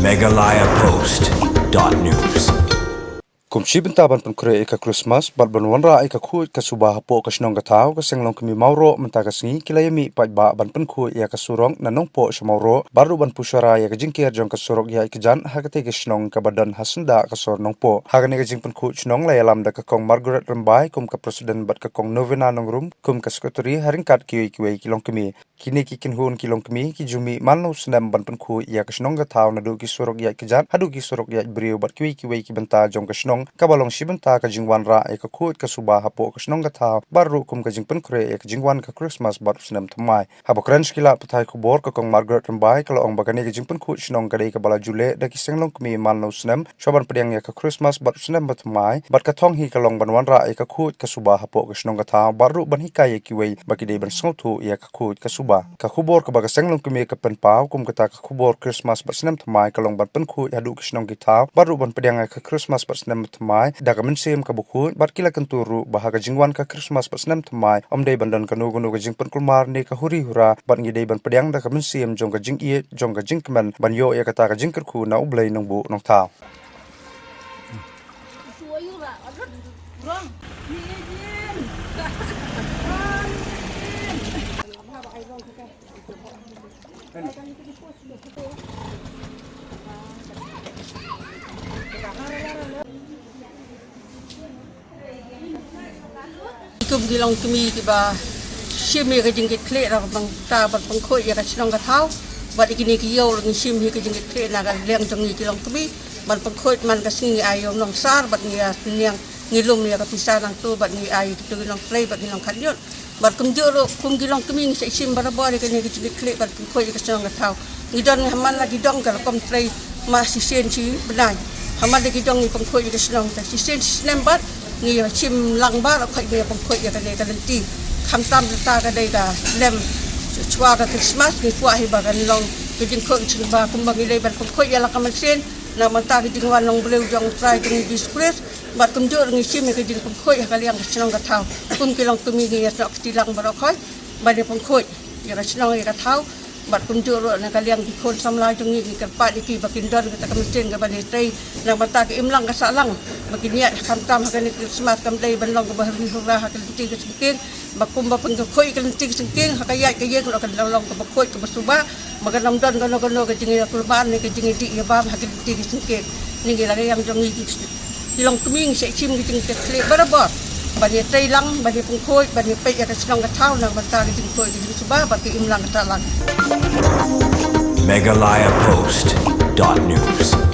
MeghalayaPost.news. Kumshi bentaban penkure eka Christmas bat ban Wan Rah eka Khuid ka Suba hapo ka Shnong Gathau ka seng Longkmie Mawroh menta ka singi kilayami pajba ban penku ya ka surong na nongpoh Mawroh baru ban pushara ya ka jingkir jong ka surok ya ka jan hagate ka Shnong ka badan hasunda ka sor nongpoh hagane ka jing penku Shnong layalam da ka kong Margaret Rambai kum ka presiden bat ka kong Novena Nongrum kum ka sekretari Ryngkat ki Longkmie kini ki kinhun ki Longkmie ki jumi malno senam ban penku ya ka Shnong Gathau na du ki surok ya ka jan hadu ki surok ya brio bat ki benta jong ka Shnong kabalong shibenta ka jing Wan Rah ka Khuid ka Suba hapo ka Shnong Gathau baru kum ka jing penkure ka jing wan ka Christmas bat senam thamai habokran skila pathai Khubor ka kong Margaret Rambai ka ong bagane ka jing penku Shnong ka dei ka bala jule da ki seng Longkmie malno senam shoban pediang ya ka Christmas bat senam thamai bat ka thong hi ka long ban Wan Rah ka Khuid ka Suba hapo ka Shnong Gathau baru ban hi ka ye ki wei baki dei ban sngothu ya ka Khuid ka Suba ka Khubor ka baga seng Longkmie ka penpau kum ka ta ka Khubor Christmas bat senam thamai ka long ban penku hadu ka Shnong Gathau baru ban pediang ka Christmas bat senam thamai da ka mensim ka buku bat kila kenturu bahaga jingwan ka Christmas pas senam thamai omdei bandan kanu ka jing penkulmar ne ka huri hura bat ngidei ban pediang da ka mensim jong ka jing ie jong ka jing keman ban yo ya kata ka jing kerku na ublei nong bu nong tau Kum di Longkmie ki ba shim hi ka jingit kle ra bang ta bat bang khoi ya ka Shnong Gathau bat ikini ki yo ngi shim hi ka jingit kle na ka leng jong ni ki Longkmie ban bang khoi man ka singi ayo nong sar bat ngi niang ngi lum ya ka pisa nang tu bat ngi ayo tu ngi long play bat ngi long khanyon bat kum joro kum ki Longkmie ngi shim bara ba ni ka ni ki jingit kle bat bang khoi ya ka Shnong Gathau ngi don haman lagi dong ka kom play ma si sen chi benai haman lagi dong ni bang khoi ya ka Shnong ta si sen snem bat ngi chim lang ba la khoi ya bang khoi ya ka ne ka lenti kham tam ta ka dei ka lem chwa ka Christmas ni kwa hi ba kan long ke jing khoi chin ba kum ba ngi dei ban khoi ya la ka man sen na man ta ki jing wan long bleu jong try jing disgrace ba kum jo ngi chim ke jing khoi ya ka liang ka Shnong Gathau kum ki long Longkmie ngi ya sok ti lang ba ro khoi ba de bang khoi ya ka Shnong ya ka thau bat kum jo ro na ka liang ki khon sam lai jong ngi ka pa ki ba kin don ka ka man sen ka ba ni tei na man ta ki im lang ka sa lang Makinya kamtam hakan Christmas kamdai banlong ka bahari hura hakan ti ka singking bakumba pang khoi ka ti ka singking hakaya ka yeng lo ka long ka khoi ka Suba maganam don ka no ka jingi kurban ni ka jingi di ya ba hakan ti ka singking ni la yang jong ni Longkmie se chim ki jingi ka kle barabot bani tei lang bani pang khoi bani pe ya ka Shnong Gathau na banta ki jingi khoi ki Suba ba ki im lang ka lang MeghalayaPost.news.